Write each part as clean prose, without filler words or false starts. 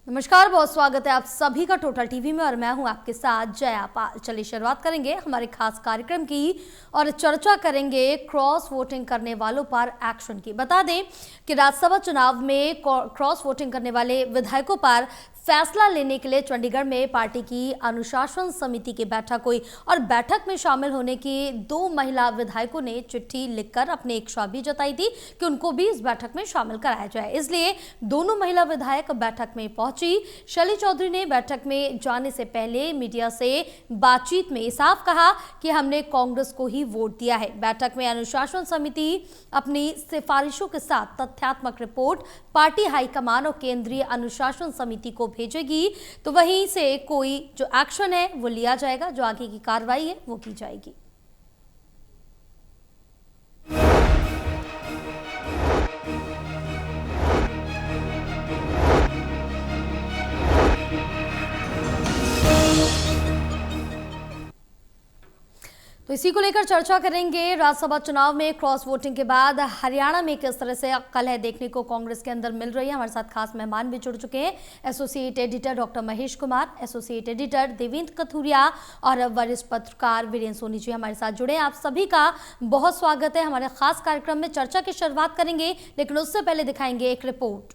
नमस्कार, बहुत स्वागत है आप सभी का टोटल टीवी में और मैं हूं आपके साथ जया पाल। चलिए शुरुआत करेंगे हमारे खास कार्यक्रम की और चर्चा करेंगे क्रॉस वोटिंग करने वालों पर एक्शन की। बता दें कि राज्यसभा चुनाव में क्रॉस वोटिंग करने वाले विधायकों पर फैसला लेने के लिए चंडीगढ़ में पार्टी की अनुशासन समिति की बैठक हुई और बैठक में शामिल होने की 2 महिला विधायकों ने चिट्ठी लिखकर अपनी इच्छा भी जताई थी कि उनको भी इस बैठक में शामिल कराया जाए। इसलिए दोनों महिला विधायक बैठक में पहुंची। शैली चौधरी ने बैठक में जाने से पहले मीडिया से बातचीत में साफ कहा कि हमने कांग्रेस को ही वोट दिया है। बैठक में अनुशासन समिति अपनी सिफारिशों के साथ तथ्यात्मक रिपोर्ट पार्टी हाईकमान और केंद्रीय अनुशासन समिति को भेजेगी, तो वहीं से कोई जो एक्शन है वो लिया जाएगा, जो आगे की कार्रवाई है वो की जाएगी। तो इसी को लेकर चर्चा करेंगे। राज्यसभा चुनाव में क्रॉस वोटिंग के बाद हरियाणा में किस तरह से कलह देखने को कांग्रेस के अंदर मिल रही है। हमारे साथ खास मेहमान भी जुड़ चुके हैं, associate editor doctor Mahesh Kumar, associate editor Devendra Kathuria और वरिष्ठ पत्रकार वीरेंद्र सोनी जी हमारे साथ जुड़े हैं। आप सभी का बहुत स्वागत है हमारे खास कार्यक्रम में। चर्चा की शुरुआत करेंगे, लेकिन उससे पहले दिखाएंगे एक रिपोर्ट।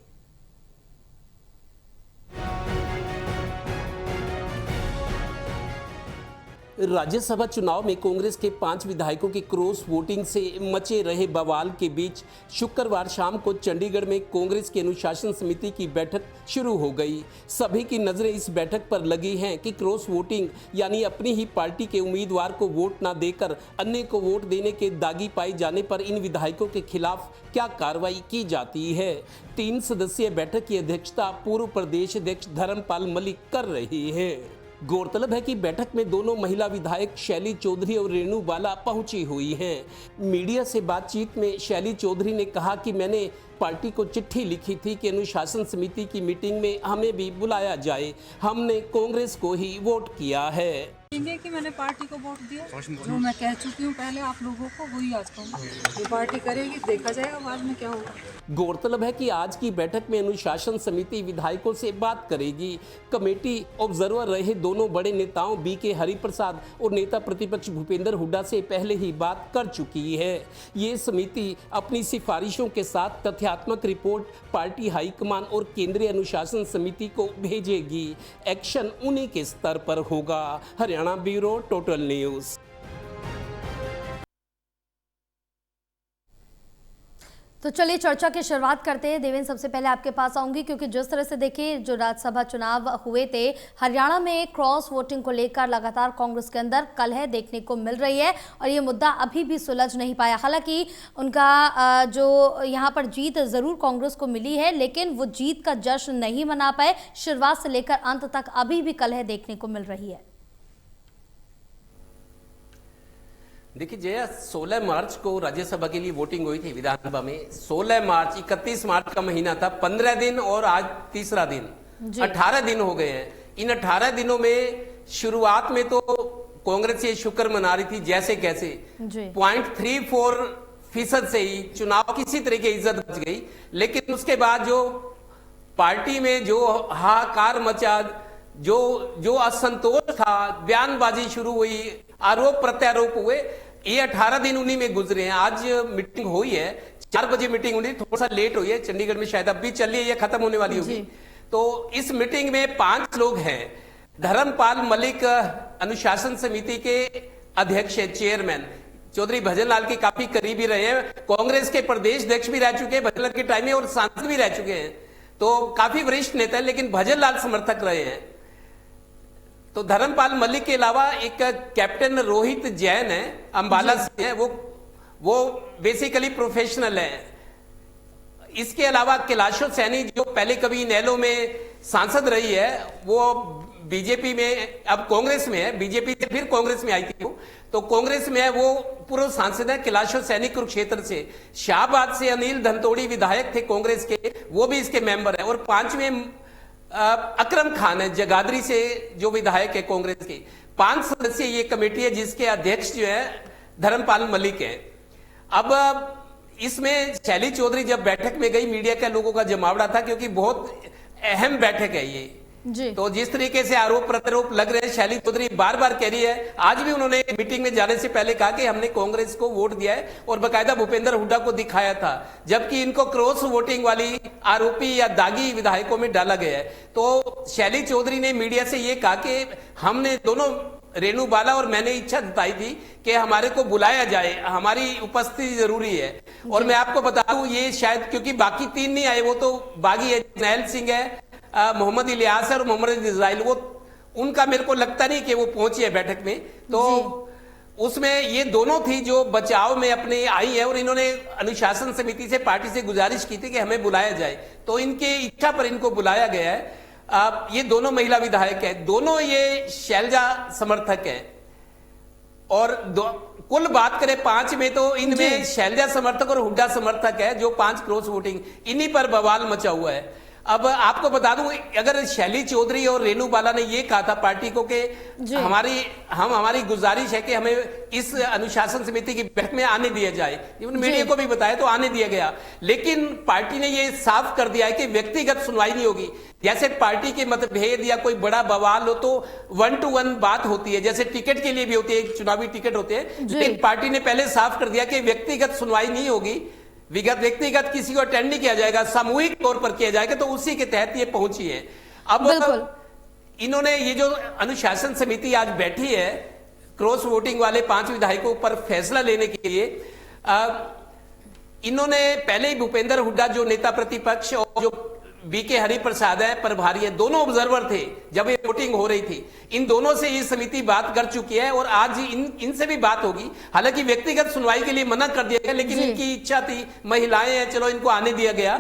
राज्यसभा चुनाव में कांग्रेस के 5 विधायकों की क्रॉस वोटिंग से मचे रहे बवाल के बीच शुक्रवार शाम को चंडीगढ़ में कांग्रेस की अनुशासन समिति की बैठक शुरू हो गई। सभी की नजरें इस बैठक पर लगी हैं कि क्रॉस वोटिंग यानी अपनी ही पार्टी के उम्मीदवार को वोट न देकर अन्य को वोट देने के दागी पाए जाने पर इन विधायकों के खिलाफ क्या कार्रवाई की जाती है। 3 सदस्यीय बैठक की अध्यक्षता पूर्व प्रदेश अध्यक्ष धर्मपाल मलिक कर रहे हैं। गौरतलब है कि बैठक में दोनों महिला विधायक शैली चौधरी और रेणु बाला पहुंची हुई हैं। मीडिया से बातचीत में शैली चौधरी ने कहा कि मैंने पार्टी को चिट्ठी लिखी थी कि अनुशासन समिति की मीटिंग में हमें भी बुलाया जाए। हमने कांग्रेस को ही वोट किया है। कि मैंने पार्टी को वोट दिया, जो मैं कह चुकी हूँ पहले आप लोगों को, वही आज कहूँगा। ये पार्टी करेगी, देखा जाएगा बाद में क्या होगा। गौरतलब है कि आज की बैठक में अनुशासन समिति विधायकों से बात करेगी। कमेटी ऑब्जर्वर रहे दोनों बड़े नेताओं बीके हरिप्रसाद और नेता प्रतिपक्ष भूपेंद्र हुड्डा से पहले ही बात कर चुकी है। ये समिति अपनी सिफारिशों के साथ तथ्यात्मक रिपोर्ट पार्टी हाईकमान और केंद्रीय अनुशासन समिति को भेजेगी। एक्शन उन्हीं के स्तर पर होगा। Haryana bureau, total news. तो चलिए चर्चा की शुरुआत करते हैं। देवेंद्र, सबसे पहले आपके पास आऊंगी, क्योंकि जिस तरह से देखिए जो राज्यसभा चुनाव हुए थे हरियाणा में क्रॉस वोटिंग को लेकर लगातार कांग्रेस के अंदर कलह देखने को मिल रही है और ये मुद्दा अभी भी सुलझ नहीं पाया। हालांकि उनका जो यहाँ पर जीत ज़रूर कांग्रेस को मिली है, लेकिन वो जीत का जश्न नहीं मना पाए। शुरुआत से लेकर अंत तक अभी भी कलह देखने को मिल रही है। देखिए जया, 16 मार्च को राज्यसभा के लिए वोटिंग हुई थी विधानसभा में। 16 मार्च, 31 मार्च का महीना था, 15 दिन और आज तीसरा दिन, 18 दिन हो गए हैं। इन 18 दिनों में शुरुआत में तो कांग्रेस ये शुक्र मना रही थी जैसे कैसे 0.34% से ही चुनाव किसी तरह की इज्जत बच गई। लेकिन उसके बाद जो पार्टी में जो हाहाकार मचा, जो असंतोष था, बयानबाजी शुरू हुई, आरोप प्रत्यारोप हुए, ये 18 दिन उन्हीं में गुजरे हैं। आज मीटिंग हुई है, 4 बजे मीटिंग हुई, थोड़ा सा लेट हुई है, चंडीगढ़ में शायद अब भी चल रही है, ये खत्म होने वाली होगी। तो इस मीटिंग में 5 लोग हैं। धर्मपाल मलिक अनुशासन समिति के अध्यक्ष है, चेयरमैन। चौधरी भजनलाल के काफी करीबी रहे हैं, कांग्रेस के प्रदेश अध्यक्ष भी रह चुके हैं भजनलाल के टाइम में और सांसद भी रह चुके हैं, तो काफी वरिष्ठ नेता है, लेकिन भजनलाल समर्थक रहे हैं। तो धर्मपाल मलिक के अलावा एक कैप्टन रोहित जैन है, अंबाला से है, वो बेसिकली प्रोफेशनल है। इसके अलावा कैलाशो सैनी जो पहले कभी इनेलो में सांसद रही है, वो बीजेपी में अब कांग्रेस में है, बीजेपी से फिर कांग्रेस में आई थी वो, तो कांग्रेस में है, वो पूर्व सांसद है। कैलाशो सैनी कुरुक्षेत्र से। शाहबाद से अनिल धनतोड़ी विधायक थे कांग्रेस के, वो भी इसके मेंबर है। और 5वें अकरम खान है, जगाधरी से, जो विधायक है कांग्रेस के। 5 सदस्यीय ये कमेटी है जिसके अध्यक्ष जो है धर्मपाल मलिक है। अब इसमें शैली चौधरी जब बैठक में गई, मीडिया के लोगों का जमावड़ा था, क्योंकि बहुत अहम बैठक है ये जी। तो जिस तरीके से आरोप प्रत्यारोप लग रहे हैं, शैली चौधरी बार बार कह रही है, आज भी उन्होंने मीटिंग में जाने से पहले कहा कि हमने कांग्रेस को वोट दिया है और बकायदा भूपेंद्र हुड्डा को दिखाया था, जबकि इनको क्रॉस वोटिंग वाली आरोपी या दागी विधायकों में डाला गया है। तो शैली चौधरी ने मीडिया से यह कहा कि हमने दोनों, रेणु बाला और मैंने इच्छा जताई थी कि हमारे को बुलाया जाए, हमारी उपस्थिति जरूरी है। और मैं आपको बता दूं, ये शायद क्योंकि बाकी 3 नहीं आए, वो तो बागी है, जरनैल सिंह है, मोहम्मद इलियास और मोहम्मद इजराइल, वो उनका मेरे को लगता नहीं कि वो पहुंची है बैठक में। तो उसमें ये दोनों थी जो बचाव में अपने आई है और इन्होंने अनुशासन समिति से, पार्टी से गुजारिश की थी कि हमें बुलाया जाए, तो इनके इच्छा पर इनको बुलाया गया है। ये दोनों महिला विधायक है, दोनों ये शैलजा समर्थक है। और कुल बात करें 5 में, तो इनमें शैलजा समर्थक और हुड्डा समर्थक है, जो 5 क्रॉस वोटिंग, इन्हीं पर बवाल मचा हुआ है। अब आपको बता दूं, अगर शैली चौधरी और रेणु बाला ने ये कहा था पार्टी को कि हमारी गुजारिश है कि हमें इस अनुशासन समिति की बैठक में आने दिया जाए, मीडिया को भी बताया तो आने दिया गया, लेकिन पार्टी ने ये साफ कर दिया है कि व्यक्तिगत सुनवाई नहीं होगी। जैसे पार्टी के मतभेद या कोई बड़ा बवाल हो तो 1 to 1 बात होती है, जैसे टिकट के लिए भी होती है, चुनावी टिकट होते हैं, लेकिन पार्टी ने पहले साफ कर दिया कि व्यक्तिगत सुनवाई नहीं होगी, व्यक्तिगत किसी को अटेंड नहीं किया जाएगा, सामूहिक तौर पर किया जाएगा। तो उसी के तहत ये पहुंची है। अब इन्होंने ये जो अनुशासन समिति आज बैठी है क्रॉस वोटिंग वाले 5 विधायकों पर फैसला लेने के लिए, इन्होंने पहले ही भूपेंद्र हुड्डा जो नेता प्रतिपक्ष और जो बीके हरिप्रसाद है प्रभारी है, दोनों ऑब्जर्वर थे जब ये वोटिंग हो रही थी। इन दोनों से ये समिति बात कर चुकी है और आज इनसे भी बात होगी। हालांकि व्यक्तिगत सुनवाई के लिए मना कर दिया गया, लेकिन इनकी इच्छा थी, महिलाएं हैं, चलो इनको आने दिया गया।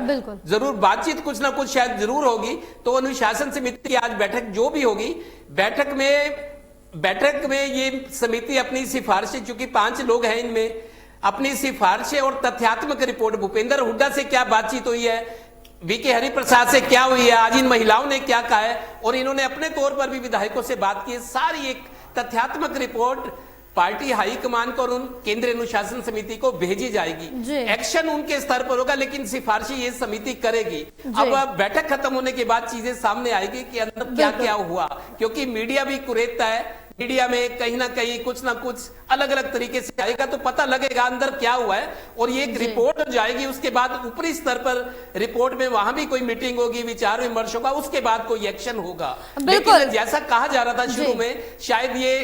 जरूर बातचीत कुछ ना कुछ शायद जरूर होगी। तो अनुशासन समिति की आज बैठक जो भी होगी, बैठक में ये समिति अपनी सिफारिशें, चूंकि 5 लोग हैं इनमें, अपनी सिफारिशें और तथ्यात्मक रिपोर्ट, भूपेंद्र हुड्डा से क्या बातचीत हुई है, बीके हरिप्रसाद से क्या हुई है, आज इन महिलाओं ने क्या कहा है, और इन्होंने अपने तौर पर भी विधायकों से बात की है, सारी एक तथ्यात्मक रिपोर्ट पार्टी हाईकमान को और उन केंद्रीय अनुशासन समिति को भेजी जाएगी। एक्शन उनके स्तर पर होगा, लेकिन सिफारिशें ये समिति करेगी। अब बैठक खत्म होने के बाद चीजें सामने आएगी कि अंदर क्या क्या हुआ, क्योंकि मीडिया भी कुरेदता है, मीडिया में कहीं ना कहीं कुछ ना कुछ अलग अलग तरीके से आएगा, तो पता लगेगा अंदर क्या हुआ है। और ये एक रिपोर्ट जाएगी, उसके बाद ऊपरी स्तर पर रिपोर्ट में वहां भी कोई मीटिंग होगी, विचार विमर्श होगा, उसके बाद कोई एक्शन होगा। लेकिन जैसा कहा जा रहा था शुरू में, शायद ये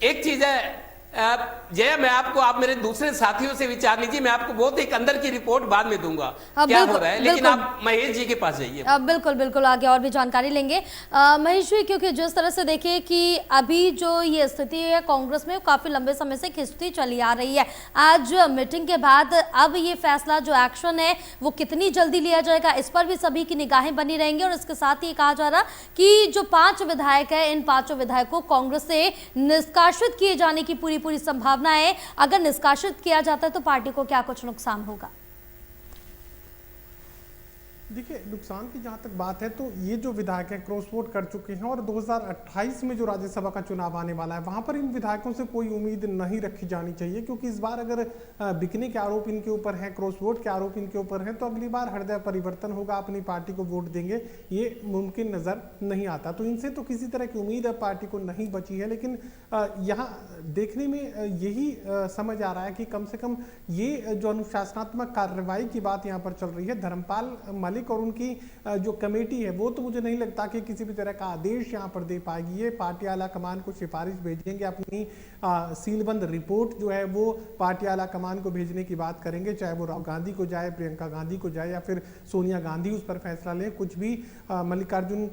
एक चीज है जय, मैं आपको, आप मेरे दूसरे साथियों से विचार लीजिए, मैं आपको बहुत एक अंदर की रिपोर्ट बाद में दूंगा क्या हो रहा है, लेकिन आप महेश जी के पास जाइए। बिल्कुल आगे और भी जानकारी लेंगे महेश जी, क्योंकि जिस तरह से देखिए कि अभी जो ये स्थिति है कांग्रेस में, काफी लंबे समय से खिंचती चली आ रही है। आज मीटिंग के बाद अब ये फैसला, जो एक्शन है वो कितनी जल्दी लिया जाएगा, इस पर भी सभी की निगाहें बनी रहेंगी। और इसके साथ ही कहा जा रहा कि जो 5 विधायक है, इन 5 विधायकों को कांग्रेस से निष्कासित किए जाने की पूरी संभावना है। अगर निष्कासित किया जाता है तो पार्टी को क्या कुछ नुकसान होगा? देखिए, नुकसान की जहाँ तक बात है तो ये जो विधायक हैं क्रॉस वोट कर चुके हैं और 2028 में जो राज्यसभा का चुनाव आने वाला है, वहाँ पर इन विधायकों से कोई उम्मीद नहीं रखी जानी चाहिए, क्योंकि इस बार अगर बिकने के आरोप इनके ऊपर हैं, क्रॉस वोट के आरोप इनके ऊपर हैं, तो अगली बार हृदय परिवर्तन होगा, अपनी पार्टी को वोट देंगे, ये मुमकिन नज़र नहीं आता। तो इनसे तो किसी तरह की उम्मीद अब पार्टी को नहीं बची है। लेकिन यहाँ देखने में यही समझ आ रहा है कि कम से कम ये जो अनुशासनात्मक कार्रवाई की बात यहाँ पर चल रही है, धर्मपाल मलिक और उनकी जो कमेटी है, वो तो मुझे नहीं लगता कि किसी भी तरह का आदेश यहां पर दे पाएगी। ये पार्टी आला कमान को सिफारिश भेजेंगे, अपनी सीलबंद रिपोर्ट जो है वो पार्टी आला कमान को भेजने की बात करेंगे, चाहे वो राहुल गांधी को जाए, प्रियंका गांधी को जाए, या फिर सोनिया गांधी उस पर फैसला ले, कुछ भी मल्लिकार्जुन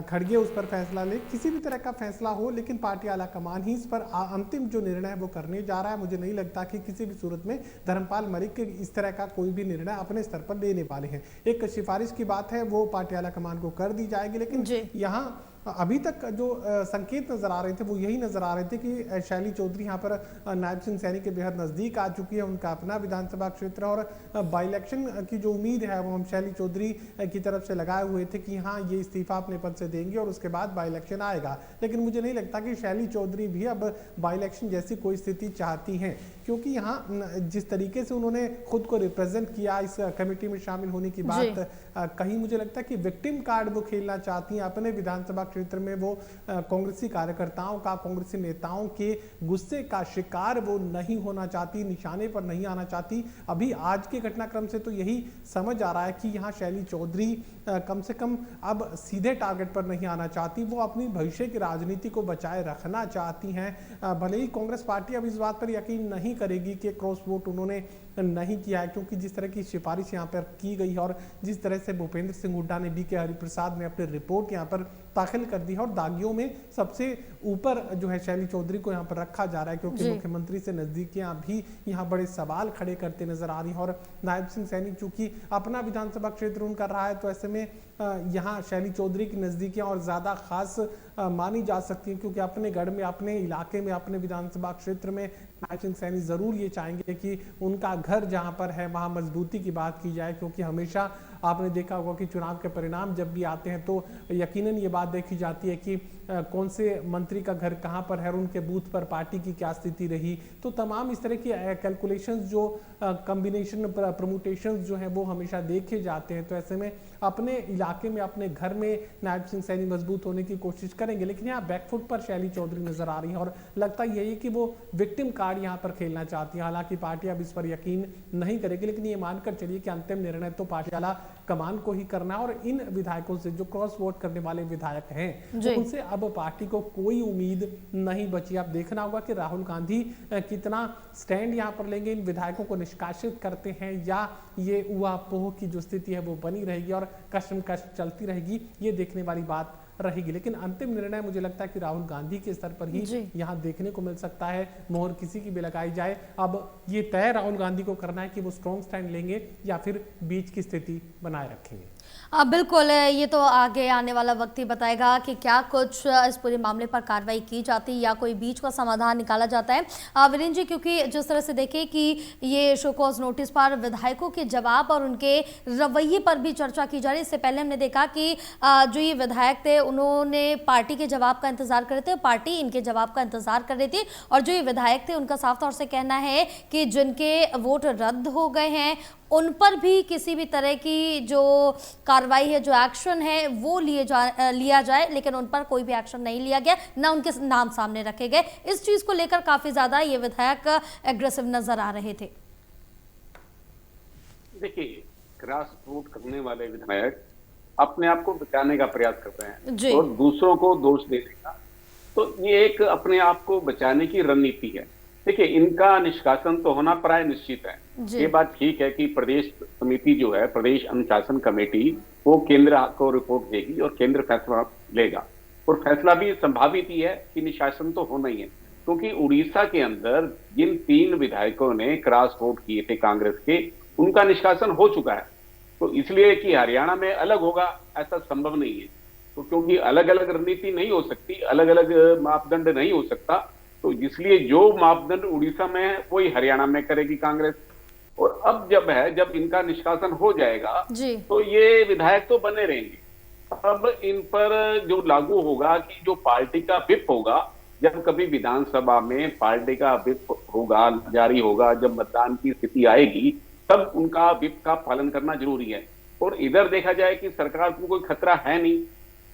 खड़गे उस पर फैसला ले, किसी भी तरह का फैसला हो, लेकिन पार्टी आला कमान ही इस पर अंतिम जो निर्णय है वो करने जा रहा है। मुझे नहीं लगता कि किसी भी सूरत में धर्मपाल मलिक के इस तरह का कोई भी निर्णय अपने स्तर पर लेने वाले हैं। एक सिफारिश की बात है वो पार्टी आला कमान को कर दी जाएगी, लेकिन यहाँ अभी तक जो संकेत नजर आ रहे थे वो यही नजर आ रहे थे कि शैली चौधरी यहाँ पर नायब सिंह सैनी के बेहद नजदीक आ चुकी है, उनका अपना विधानसभा क्षेत्र, और बाई इलेक्शन की जो उम्मीद है वो हम शैली चौधरी की तरफ से लगाए हुए थे कि हाँ ये इस्तीफा अपने पद से देंगे और उसके बाद बाई इलेक्शन आएगा। लेकिन मुझे नहीं लगता कि शैली चौधरी भी अब बाई इलेक्शन जैसी कोई स्थिति चाहती हैं, क्योंकि यहाँ जिस तरीके से उन्होंने खुद को रिप्रेजेंट किया, इस कमेटी में शामिल होने की बात कहीं मुझे लगता है कि विक्टिम कार्ड वो खेलना चाहती हैं अपने विधानसभा क्षेत्र में। वो कांग्रेसी कार्यकर्ताओं का, कांग्रेसी नेताओं के गुस्से का शिकार वो नहीं होना चाहती, निशाने पर नहीं आना चाहती। अभी आज के घटनाक्रम से तो यही समझ आ रहा है कि यहाँ शैली चौधरी कम से कम अब सीधे टारगेट पर नहीं आना चाहती। वो अपनी भविष्य की राजनीति को बचाए रखना चाहती हैं। भले ही कांग्रेस पार्टी अब इस बात पर यकीन नहीं करेगी कि क्रॉस वोट उन्होंने नहीं किया है, क्योंकि जिस तरह की सिफारिश यहाँ पर की गई है और जिस तरह से भूपेंद्र सिंह हुड्डा ने, BK हरिप्रसाद ने अपनी रिपोर्ट यहाँ पर दाखिल कर दी है और दागियों में सबसे ऊपर जो है शैली चौधरी को यहाँ पर रखा जा रहा है, क्योंकि मुख्यमंत्री से नजदीकियां भी यहाँ बड़े सवाल खड़े करते नजर आ रही हैं। और नायब सिंह सैनी चूंकि अपना विधानसभा क्षेत्र उनका रहा है, तो ऐसे में यहाँ शैली चौधरी की नजदीकियां और ज्यादा खास मानी जा सकती हैं, क्योंकि अपने गढ़ में, अपने इलाके में, अपने विधानसभा क्षेत्र में नायब सिंह सैनी जरूर ये चाहेंगे कि उनका घर जहां पर है वहां मजबूती की बात की जाए, क्योंकि हमेशा आपने देखा होगा कि चुनाव के परिणाम जब भी आते हैं तो यकीनन ये बात देखी जाती है कि कौन से मंत्री का घर कहां पर है और उनके बूथ पर पार्टी की क्या स्थिति रही। तो तमाम इस तरह की कैलकुलेशंस, जो कॉम्बिनेशन, प्रमोटेशंस जो हैं वो हमेशा देखे जाते हैं। तो ऐसे में अपने इलाके में, अपने घर में नायब सिंह सैनी मजबूत होने की कोशिश करेंगे, लेकिन यहाँ बैकफुट पर शैली चौधरी नजर आ रही है और लगता यही है कि वो विक्टिम कार्ड यहाँ पर खेलना चाहती है। हालांकि पार्टी अब इस पर यकीन नहीं करेगी, लेकिन ये मानकर चलिए कि अंतिम निर्णय तो पार्टी वाला कमान को ही करना है। और इन विधायकों से, जो क्रॉस वोट करने वाले विधायक हैं, तो उनसे अब पार्टी को कोई उम्मीद नहीं बची। अब देखना होगा कि राहुल गांधी कितना स्टैंड यहाँ पर लेंगे, इन विधायकों को निष्कासित करते हैं या ये ऊहापोह की जो स्थिति है वो बनी रहेगी और कशमकश चलती रहेगी, ये देखने वाली बात रहेगी। लेकिन अंतिम निर्णय मुझे लगता है कि राहुल गांधी के स्तर पर ही यहाँ देखने को मिल सकता है। मोहर किसी की भी लगाई जाए, अब ये तय राहुल गांधी को करना है कि वो स्ट्रॉन्ग स्टैंड लेंगे या फिर बीच की स्थिति बनाए रखेंगे। बिल्कुल, ये तो आगे आने वाला वक्त ही बताएगा कि क्या कुछ इस पूरे मामले पर कार्रवाई की जाती है या कोई बीच का समाधान निकाला जाता है। वीरेंद्र जी, क्योंकि जिस तरह से देखें कि ये शो कॉज नोटिस पर विधायकों के जवाब और उनके रवैये पर भी चर्चा की जा रही है। इससे पहले हमने देखा कि जो ये विधायक थे उन्होंने पार्टी के जवाब का इंतजार कर रहे थे, पार्टी इनके जवाब का इंतजार कर रही थी, और जो ये विधायक थे उनका साफ तौर से कहना है कि जिनके वोट रद्द हो गए हैं उन पर भी किसी भी तरह की जो कार्रवाई है, जो एक्शन है वो लिया जाए, लेकिन उन पर कोई भी एक्शन नहीं लिया गया, ना उनके नाम सामने रखे गए। इस चीज को लेकर काफी ज्यादा ये विधायक एग्रेसिव नजर आ रहे थे। देखिए, क्रॉस वोट करने वाले विधायक अपने आप को बचाने का प्रयास कर रहे हैं और दूसरों को दोष देने का, तो ये एक अपने आप को बचाने की रणनीति है। देखिए, इनका निष्कासन तो होना प्राय निश्चित है। ये बात ठीक है कि प्रदेश समिति जो है, प्रदेश अनुशासन कमेटी, वो केंद्र को रिपोर्ट देगी और केंद्र फैसला लेगा, और फैसला भी संभावित ही है कि निष्कासन तो होना ही है, क्योंकि उड़ीसा के अंदर जिन 3 विधायकों ने क्रॉस वोट किए थे कांग्रेस के, उनका निष्कासन हो चुका है। तो इसलिए कि हरियाणा में अलग होगा ऐसा संभव नहीं है, तो क्योंकि अलग अलग रणनीति नहीं हो सकती, अलग अलग मापदंड नहीं हो सकता, तो इसलिए जो मापदंड उड़ीसा में है वही हरियाणा में करेगी कांग्रेस। और अब जब इनका निष्कासन हो जाएगा तो ये विधायक तो बने रहेंगे। अब इन पर जो लागू होगा कि जो पार्टी का व्हिप होगा, जब कभी विधानसभा में पार्टी का व्हिप होगा, जारी होगा, जब मतदान की स्थिति आएगी, तब उनका व्हिप का पालन करना जरूरी है। और इधर देखा जाए कि सरकार को कोई खतरा है नहीं,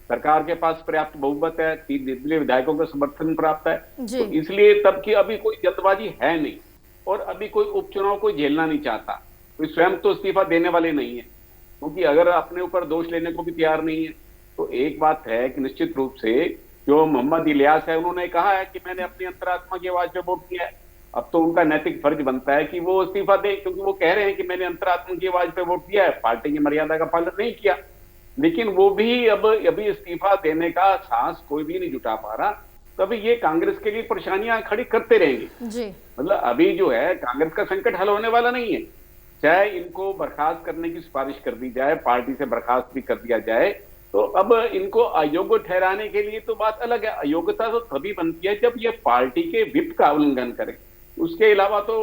सरकार के पास पर्याप्त बहुमत है, 3 निर्दलीय विधायकों का समर्थन प्राप्त है, तो इसलिए तब की अभी कोई जल्दबाजी है नहीं, और अभी कोई उपचुनाव कोई झेलना नहीं चाहता, कोई स्वयं तो इस्तीफा देने वाले नहीं है, क्योंकि अगर अपने ऊपर दोष लेने को भी तैयार नहीं है। तो एक बात है कि निश्चित रूप से जो मोहम्मद इलियास है, उन्होंने कहा है कि मैंने अपनी अंतरात्मा की आवाज पे वोट किया है। अब तो उनका नैतिक फर्ज बनता है कि वो इस्तीफा दे, क्योंकि वो कह रहे हैं कि मैंने अंतरात्मा की आवाज पे वोट किया है, पार्टी की मर्यादा का पालन नहीं किया। लेकिन वो भी अभी इस्तीफा देने का साहस कोई भी नहीं जुटा पा रहा, तभी ये कांग्रेस के लिए परेशानियां खड़ी करते रहेंगे। मतलब अभी जो है कांग्रेस का संकट हल होने वाला नहीं है, चाहे इनको बर्खास्त करने की सिफारिश कर दी जाए, पार्टी से बर्खास्त भी कर दिया जाए, तो अब इनको अयोग्य ठहराने के लिए तो बात अलग है। अयोग्यता तो तभी बनती है जब ये पार्टी के व्हिप का उल्लंघन करे, उसके अलावा तो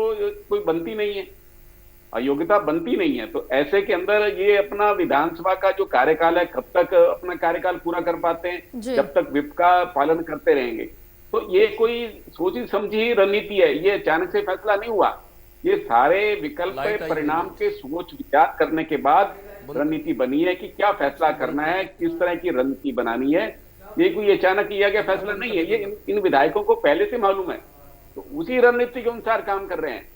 कोई बनती नहीं है, अयोग्यता बनती नहीं है। तो ऐसे के अंदर ये अपना विधानसभा का जो कार्यकाल है, कब तक अपना कार्यकाल पूरा कर पाते हैं, जब तक व्हिप का पालन करते रहेंगे। तो ये कोई सोची समझी रणनीति है, ये अचानक से फैसला नहीं हुआ, ये सारे विकल्प परिणाम के सोच विचार करने के बाद रणनीति बनी है कि क्या फैसला करना है, किस तरह की रणनीति बनानी है। ये कोई अचानक किया गया फैसला नहीं है, ये इन विधायकों को पहले से मालूम है, तो उसी रणनीति के अनुसार काम कर रहे हैं।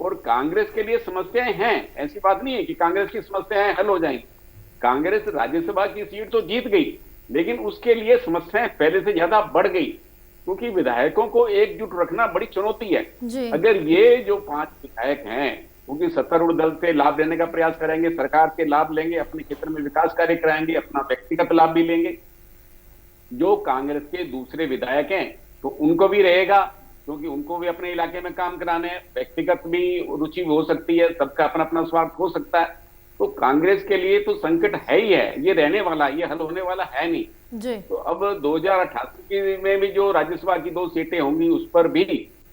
और कांग्रेस के लिए समस्याएं हैं, ऐसी बात नहीं है कि कांग्रेस की समस्याएं हल हो जाएंगी। कांग्रेस राज्यसभा की सीट तो जीत गई, लेकिन उसके लिए समस्याएं पहले से ज्यादा बढ़ गई, क्योंकि विधायकों को एकजुट रखना बड़ी चुनौती है। अगर ये जो 5 विधायक हैं, क्योंकि सत्तारूढ़ दल से लाभ लेने का प्रयास करेंगे, सरकार से लाभ लेंगे, अपने क्षेत्र में विकास कार्य कराएंगे, अपना व्यक्तिगत लाभ भी लेंगे। जो कांग्रेस के दूसरे विधायक हैं तो उनको भी रहेगा, क्योंकि उनको भी अपने इलाके में काम कराने हैं, व्यक्तिगत भी रुचि हो सकती है, सबका अपना अपना स्वार्थ हो सकता है। तो कांग्रेस के लिए तो संकट है ही है, ये रहने वाला, ये हल होने वाला है नहीं जी। तो अब 2088 में भी जो राज्यसभा की 2 सीटें होंगी, उस पर भी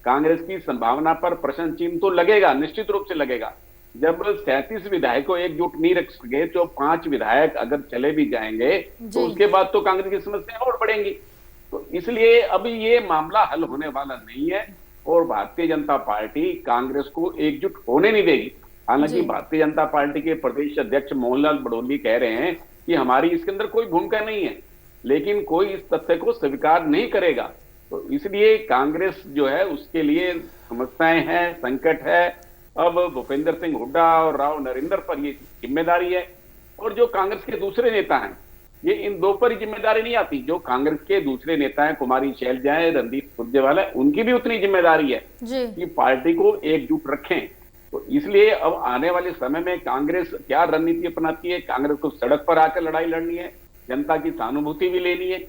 कांग्रेस की संभावना पर प्रश्न चिन्ह तो लगेगा, निश्चित रूप से लगेगा। जब 37 विधायक को एकजुट नहीं रख सके, तो 5 विधायक अगर चले भी जाएंगे तो उसके बाद तो कांग्रेस की समस्या और बढ़ेंगी। तो इसलिए अभी ये मामला हल होने वाला नहीं है और भारतीय जनता पार्टी कांग्रेस को एकजुट होने नहीं देगी। हालांकि भारतीय जनता पार्टी के प्रदेश अध्यक्ष मोहनलाल बड़ौली कह रहे हैं कि हमारी इसके अंदर कोई भूमिका नहीं है, लेकिन कोई इस तथ्य को स्वीकार नहीं करेगा। तो इसलिए कांग्रेस जो है उसके लिए समस्याएं हैं, संकट है। अब भूपेंद्र सिंह हुड्डा और राव नरेंद्र पर ये जिम्मेदारी है, और जो कांग्रेस के दूसरे नेता हैं, ये इन 2 पर ही जिम्मेदारी नहीं आती। जो कांग्रेस के दूसरे नेता हैं, कुमारी शैलजा है, रणदीप सुरजेवाला, उनकी भी उतनी जिम्मेदारी है कि पार्टी को एकजुट रखें। तो इसलिए अब आने वाले समय में कांग्रेस क्या रणनीति अपनाती है, कांग्रेस को सड़क पर आकर लड़ाई लड़नी है, जनता की सहानुभूति भी लेनी है।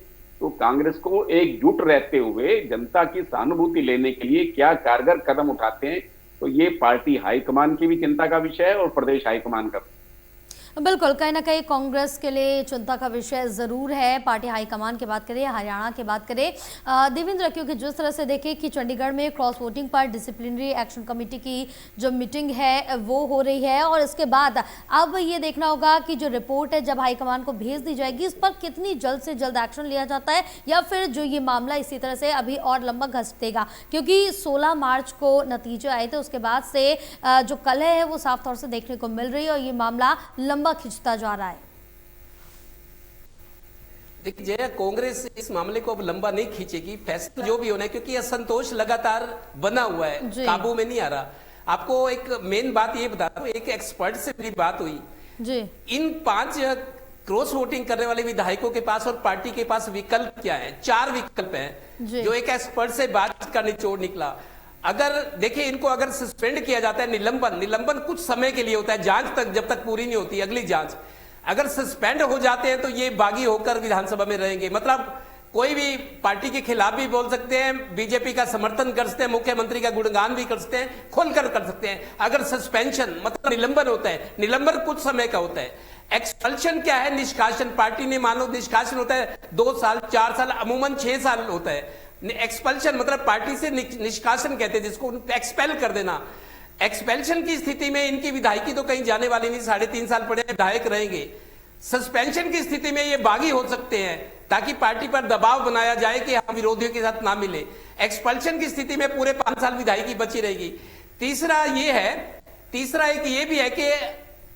तो कांग्रेस को एकजुट रहते हुए जनता की सहानुभूति लेने के लिए क्या कारगर कदम उठाते हैं, तो ये पार्टी हाईकमान की भी चिंता का विषय है और प्रदेश हाईकमान का। बिल्कुल, कहीं ना कहीं कांग्रेस के लिए चिंता का विषय ज़रूर है। पार्टी हाईकमान की बात करें, हरियाणा की बात करें, देवेंद्र, क्योंकि जिस तरह से देखें कि चंडीगढ़ में क्रॉस वोटिंग पर डिसिप्लिनरी एक्शन कमेटी की जो मीटिंग है वो हो रही है, और इसके बाद अब ये देखना होगा कि जो रिपोर्ट है जब हाईकमान को भेज दी जाएगी, इस पर कितनी जल्द से जल्द एक्शन लिया जाता है, या फिर जो ये मामला इसी तरह से अभी और लंबा घसीटेगा। क्योंकि 16 मार्च को नतीजे आए थे, उसके बाद से जो कलह है वो साफ तौर से देखने को मिल रही है और ये मामला खिंचता जा रहा है। देखिए जया, कांग्रेस इस मामले को अब लंबा नहीं खींचेगी, फैसला जो भी होना है, क्योंकि असंतोष लगातार बना हुआ है, काबू में नहीं आ रहा। आपको एक मेन बात ये बता दूं, एक एक्सपर्ट से मेरी बात हुई जी। इन 5 क्रॉस वोटिंग करने वाले विधायकों के पास और पार्टी के पास विकल्प क्या है? 4 विकल्प हैं जो एक एक्सपर्ट से बात का निचोड़ निकला। अगर देखिए, इनको अगर सस्पेंड किया जाता है, निलंबन कुछ समय के लिए होता है, जांच तक, जब तक पूरी नहीं होती अगली जांच। अगर सस्पेंड हो जाते हैं तो ये बागी होकर विधानसभा में रहेंगे, मतलब कोई भी पार्टी के खिलाफ भी बोल सकते हैं, बीजेपी का समर्थन कर सकते हैं, मुख्यमंत्री का गुणगान भी कर सकते हैं, खुलकर कर सकते हैं। अगर सस्पेंशन मतलब निलंबन होता है, निलंबन कुछ समय का होता है। एक्सपल्शन क्या है? निष्कासन। पार्टी ने मान लो निष्कासन होता है 2 साल, 4 साल, अमूमन 6 साल होता है। एक्सपल्शन मतलब पार्टी से निष्कासन कहते हैं, जिसको एक्सपेल कर देना। एक्सपेल्शन की स्थिति में इनकी विधायकी तो कहीं जाने वाली नहीं, 3.5 साल पड़े विधायक रहेंगे। सस्पेंशन की स्थिति में ये बागी हो सकते हैं ताकि पार्टी पर दबाव बनाया जाए कि हम विरोधियों के साथ ना मिले। एक्सपल्शन की स्थिति में पूरे 5 साल विधायकी बची रहेगी। तीसरा एक ये भी है कि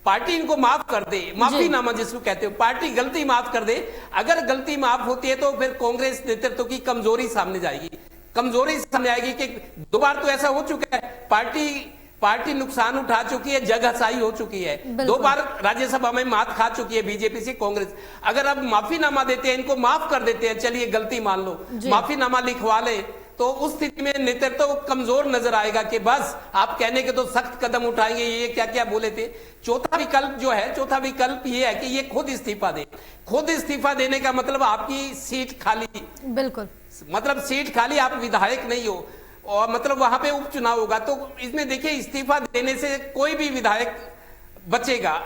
पार्टी इनको माफ कर दे, माफीनामा जिसको कहते हो, पार्टी गलती माफ कर दे। अगर गलती माफ होती है तो फिर कांग्रेस नेतृत्व की कमजोरी सामने जाएगी, कमजोरी सामने आएगी कि 2 बार तो ऐसा हो चुका है, पार्टी नुकसान उठा चुकी है, जग हसाई हो चुकी है, 2 बार राज्यसभा में मात खा चुकी है बीजेपी से कांग्रेस। अगर अब माफीनामा देते हैं, इनको माफ कर देते हैं, चलिए गलती मान लो, माफीनामा लिखवा ले, तो उस स्थिति में नेतृत्व तो कमजोर नजर आएगा कि बस आप कहने के तो सख्त कदम उठाएंगे, ये क्या क्या बोले थे। चौथा विकल्प ये है कि ये खुद इस्तीफा दे। खुद इस्तीफा देने का मतलब आपकी सीट खाली, बिल्कुल, मतलब सीट खाली, आप विधायक नहीं हो और मतलब वहां पे उपचुनाव होगा। तो इसमें देखिए, इस्तीफा देने से कोई भी विधायक बचेगा,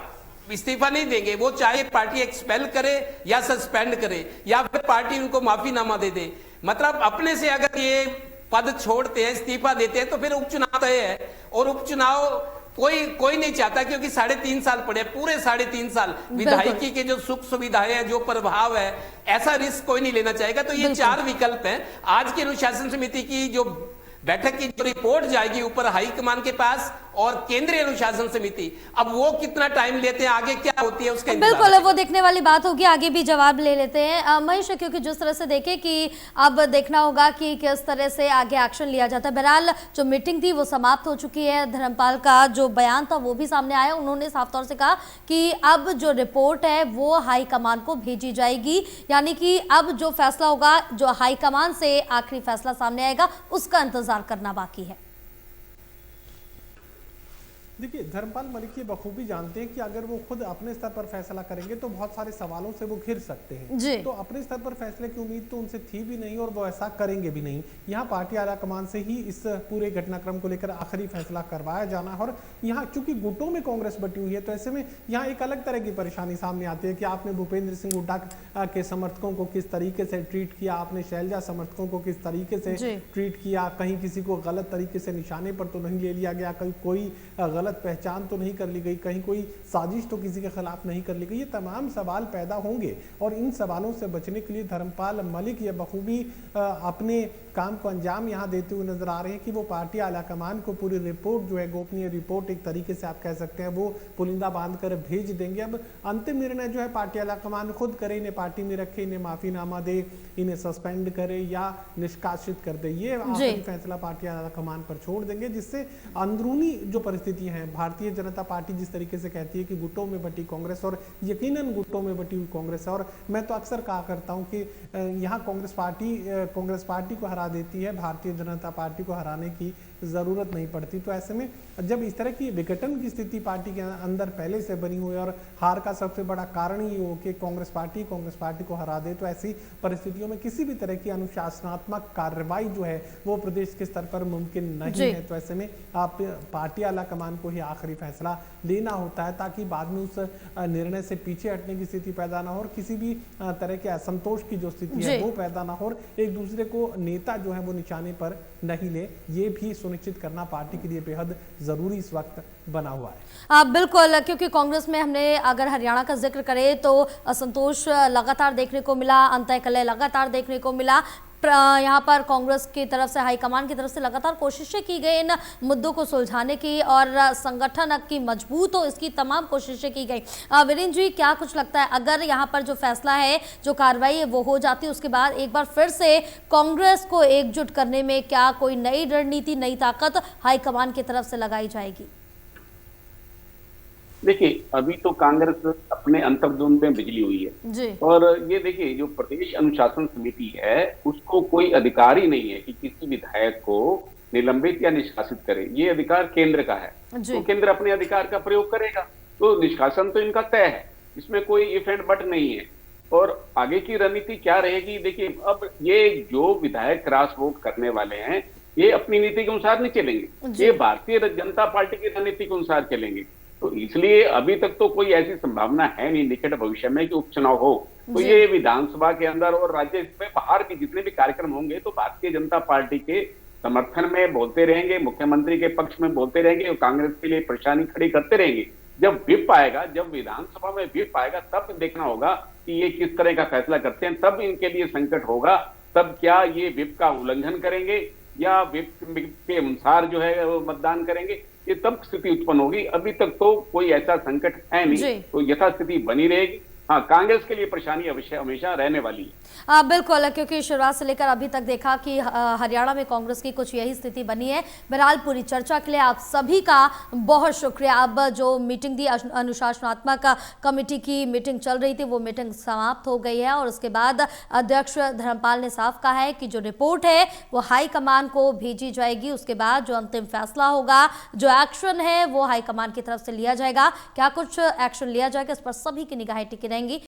इस्तीफा नहीं देंगे वो, चाहे पार्टी एक्सपेल करे या सस्पेंड करे या फिर पार्टी उनको माफीनामा दे दे। मतलब अपने से अगर ये पद छोड़ते हैं, इस्तीफा देते हैं, तो फिर उपचुनाव तय है, और उपचुनाव कोई नहीं चाहता, क्योंकि 3.5 साल पड़े, पूरे 3.5 साल विधायकी के जो सुख सुविधाएं हैं, जो प्रभाव है, ऐसा रिस्क कोई नहीं लेना चाहेगा। तो ये 4 विकल्प हैं। आज की अनुशासन समिति की जो बैठक की जो रिपोर्ट जाएगी ऊपर हाईकमान के पास, और केंद्रीय अनुशासन समिति, अब वो कितना टाइम लेते हैं, आगे क्या होती है उसका बिल्कुल वो देखने वाली बात होगी, आगे भी जवाब ले लेते हैं महेश, क्योंकि जिस तरह से देखें कि अब देखना होगा कि किस तरह से आगे एक्शन लिया जाता है। बहरहाल जो मीटिंग थी वो समाप्त हो चुकी है, धर्मपाल का जो बयान था वो भी सामने आया, उन्होंने साफ तौर से कहा कि अब जो रिपोर्ट है वो हाईकमान को भेजी जाएगी, यानी कि अब जो फैसला होगा, जो हाईकमान से आखिरी फैसला सामने आएगा, उसका इंतजार करना बाकी है। देखिए, धर्मपाल मलिक ये बखूबी जानते हैं कि अगर वो खुद अपने स्तर पर फैसला करेंगे तो बहुत सारे सवालों से वो घिर सकते हैं। तो अपने स्तर पर फैसले की उम्मीद तो उनसे थी भी नहीं और वो ऐसा करेंगे भी नहीं। यहाँ पार्टी आला कमान से ही इस पूरे घटनाक्रम को लेकर आखिरी फैसला करवाया जाना, और यहाँ चूंकि गुटों में कांग्रेस बटी हुई है तो ऐसे में यहाँ एक अलग तरह की परेशानी सामने आती है कि आपने भूपेंद्र सिंह हुड्डा के समर्थकों को किस तरीके से ट्रीट किया, आपने शैलजा समर्थकों को किस तरीके से ट्रीट किया, कहीं किसी को गलत तरीके से निशाने पर तो नहीं ले लिया गया, कहीं कोई गलत पहचान तो नहीं कर ली गई, कहीं कोई साजिश तो किसी के खिलाफ नहीं कर ली गई। ये तमाम सवाल पैदा होंगे और इन सवालों से बचने के लिए धर्मपाल मलिक ये बखूबी अपने काम को अंजाम यहाँ देते हुए नजर आ रहे हैं कि वो पार्टी आला कमान को पूरी रिपोर्ट जो है, गोपनीय रिपोर्ट एक तरीके से आप कह सकते हैं, वो पुलिंदा बांध कर भेज देंगे। अब अंतिम निर्णय जो है पार्टी आला कमान खुद करे, इन्हें पार्टी में रखे, इन्हें माफीनामा दे, इन्हें सस्पेंड करे या निष्कासित कर दे, ये आखिरी फैसला पार्टी आला कमान पर छोड़ देंगे, जिससे अंदरूनी जो परिस्थितियां हैं, भारतीय जनता पार्टी जिस तरीके से कहती है कि गुटों में बटी कांग्रेस, और यकीनन गुटों में बटी हुई कांग्रेस है, और मैं तो अक्सर कहा करता हूं कि यहाँ कांग्रेस पार्टी को हरा देती है, भारतीय जनता पार्टी को हराने की जरूरत नहीं पड़ती। तो ऐसे में जब इस तरह की विघटन की स्थिति पार्टी के अंदर पहले से बनी हुई है और हार का सबसे बड़ा कारण ही हो कि कांग्रेस पार्टी को हरा दे, तो ऐसी परिस्थितियों में किसी भी तरह की अनुशासनात्मक कार्रवाई जो है वो प्रदेश के स्तर पर मुमकिन नहीं है। तो ऐसे में आप पार्टी आला कमान को ही आखिरी फैसला लेना होता है ताकि बाद में उस निर्णय से पीछे हटने की स्थिति पैदा ना हो और किसी भी तरह के असंतोष की जो स्थिति है वो पैदा ना हो और एक दूसरे को नेता जो है वो निशाने पर नहीं ले, ये भी सुनिश्चित करना पार्टी के लिए बेहद जरूरी इस वक्त बना हुआ है। बिल्कुल, क्योंकि कांग्रेस में हमने अगर हरियाणा का जिक्र करें तो असंतोष लगातार देखने को मिला, अंतःकलह लगातार देखने को मिला। यहाँ पर कांग्रेस की तरफ से, हाईकमान की तरफ से लगातार कोशिशें की गई इन मुद्दों को सुलझाने की और संगठन की मजबूत हो, इसकी तमाम कोशिशें की गई। वीरेंद्र जी, क्या कुछ लगता है अगर यहाँ पर जो फैसला है, जो कार्रवाई है वो हो जाती है, उसके बाद एक बार फिर से कांग्रेस को एकजुट करने में क्या कोई नई रणनीति, नई ताकत हाईकमान की तरफ से लगाई जाएगी? देखिए, अभी तो कांग्रेस अपने अंतर्द्वंद में बिजली हुई है जी। और ये देखिए, जो प्रदेश अनुशासन समिति है उसको कोई अधिकार ही नहीं है कि किसी विधायक को निलंबित या निष्कासित करे। ये अधिकार केंद्र का है, तो केंद्र अपने अधिकार का प्रयोग करेगा। तो निष्कासन तो इनका तय है, इसमें कोई इफ एंड बट नहीं है। और आगे की रणनीति क्या रहेगी? देखिए, अब ये जो विधायक क्रॉस वोट करने वाले हैं, ये अपनी नीति के अनुसार नहीं चलेंगे, ये भारतीय जनता पार्टी की रणनीति के अनुसार चलेंगे। तो इसलिए अभी तक तो कोई ऐसी संभावना है नहीं निकट भविष्य में कि उपचुनाव हो। तो ये विधानसभा के अंदर और राज्य में बाहर भी जितने भी कार्यक्रम होंगे तो भारतीय जनता पार्टी के समर्थन में बोलते रहेंगे, मुख्यमंत्री के पक्ष में बोलते रहेंगे और कांग्रेस के लिए परेशानी खड़ी करते रहेंगे। जब व्हिप आएगा, जब विधानसभा में व्हिप आएगा, तब देखना होगा कि ये किस तरह का फैसला करते हैं। तब इनके लिए संकट होगा, तब क्या ये व्हिप का उल्लंघन करेंगे या व्हिप के अनुसार जो है वो मतदान करेंगे, ये तब स्थिति उत्पन्न होगी। अभी तक तो कोई ऐसा संकट है नहीं, तो यथास्थिति बनी रहेगी। हाँ, कांग्रेस के लिए परेशानी अवश्य हमेशा रहने वाली है। बिल्कुल, क्योंकि शुरुआत से लेकर अभी तक देखा कि हरियाणा में कांग्रेस की कुछ यही स्थिति बनी है। बहरहाल पूरी चर्चा के लिए आप सभी का बहुत शुक्रिया। अब जो मीटिंग थी, अनुशासनात्मक कमेटी की मीटिंग चल रही थी, वो मीटिंग समाप्त हो गई है और उसके बाद अध्यक्ष धर्मपाल ने साफ कहा है कि जो रिपोर्ट है वो हाईकमान को भेजी जाएगी। उसके बाद जो अंतिम फैसला होगा, जो एक्शन है, वो हाईकमान की तरफ से लिया जाएगा। क्या कुछ एक्शन लिया जाएगा, इस पर सभी की निगाहें टिकी रहेंगी।